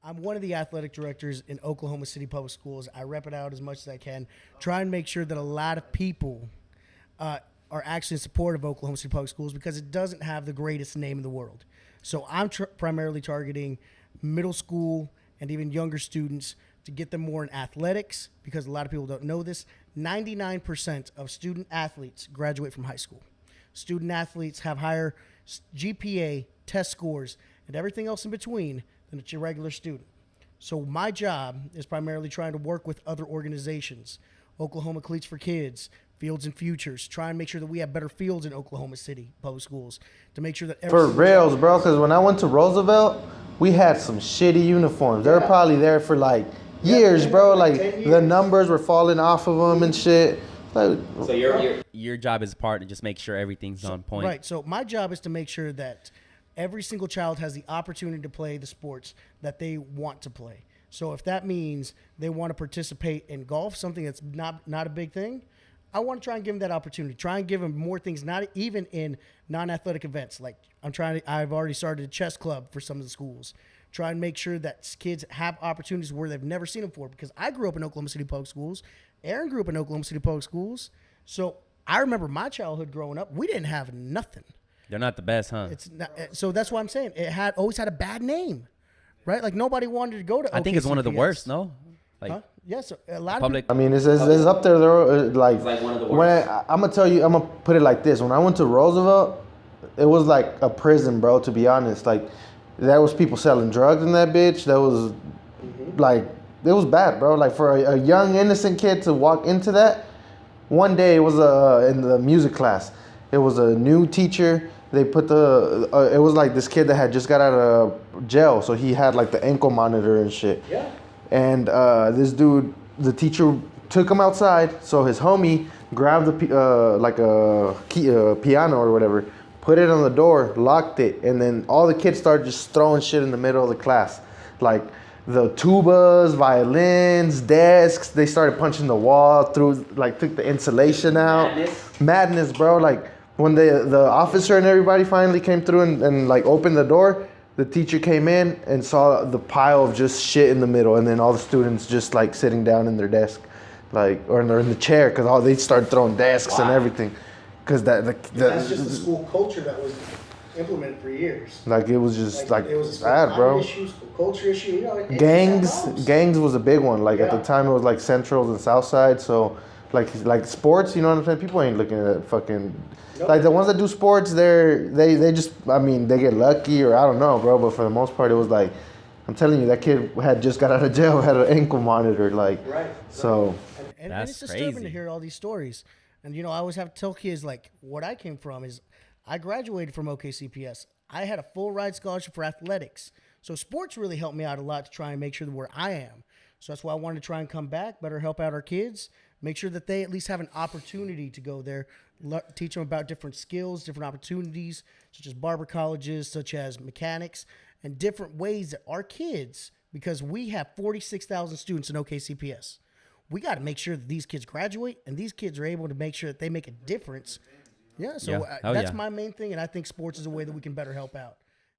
I'm one of the athletic directors in Oklahoma City Public Schools. I rep it out as much as I can, try and make sure that a lot of people are actually in support of Oklahoma City Public Schools because it doesn't have the greatest name in the world. So I'm primarily targeting middle school and even younger students to get them more in athletics because a lot of people don't know this. 99% of student athletes graduate from high school. Student athletes have higher GPA, test scores, and everything else in between than your regular student. So my job is primarily trying to work with other organizations, Oklahoma Cleats for Kids, Fields and Futures, try and make sure that we have better fields in Oklahoma City public schools to make sure that for reals, bro. Because when I went to Roosevelt, we had some shitty uniforms. They were probably there for like years, bro. Like the numbers were falling off of them and shit. Like, so your job is part to just make sure everything's on point. Right. So my job is to make sure that every single child has the opportunity to play the sports that they want to play. So if that means they want to participate in golf, something that's not a big thing, I want to try and give them that opportunity. Try and give them more things, not even in non-athletic events. Like I've already started a chess club for some of the schools. Try and make sure that kids have opportunities where they've never seen them before. Because I grew up in Oklahoma City Public Schools. Aaron grew up in Oklahoma City Public Schools. So I remember my childhood growing up. We didn't have nothing. They're not the best, huh? It's not, so that's what I'm saying. It always had a bad name, right? Like nobody wanted to go to OKCPS. I think it's one of the worst, no? Like, huh? Yes, a lot of people. I mean, it's up there. Like, it's like one of the worst. I'm gonna tell you, I'm gonna put it like this. When I went to Roosevelt, it was like a prison, bro. To be honest, like there was people selling drugs in that bitch. That was like it was bad, bro. Like for a young innocent kid to walk into that. One day it was in the music class. It was a new teacher. They put it was like this kid that had just got out of jail, so he had like the ankle monitor and shit. Yeah. And this dude, the teacher took him outside, so his homie grabbed a piano or whatever, put it on the door, locked it, and then all the kids started just throwing shit in the middle of the class. Like the tubas, violins, desks, they started punching the wall, took the insulation out. Madness, bro. Like when the officer and everybody finally came through and like opened the door, the teacher came in and saw the pile of just shit in the middle, and then all the students just like sitting down in their desk, like or they're in the chair because they started throwing desks and everything, because that's just the school culture that was implemented for years. Like it was just like it was bad, bro. Issues, culture issue, you know. Gangs was a big one. Like at the time, it was like Centrals and South Side. So like sports, you know what I'm saying? People ain't looking at fucking. Like the ones that do sports, they just, I mean, they get lucky or I don't know, bro. But for the most part, it was like, I'm telling you, that kid had just got out of jail, had an ankle monitor, like. Right. So. And it's disturbing to hear all these stories. And you know, I always have to tell kids like what I came from is, I graduated from OKCPS. I had a full ride scholarship for athletics, so sports really helped me out a lot to try and make sure that where I am. So that's why I wanted to try and come back, better help out our kids, make sure that they at least have an opportunity to go there. Teach them about different skills, different opportunities, such as barber colleges, such as mechanics, and different ways that our kids, because we have 46,000 students in OKCPS, we got to make sure that these kids graduate and these kids are able to make sure that they make a difference. Yeah, so that's my main thing, and I think sports is a way that we can better help out.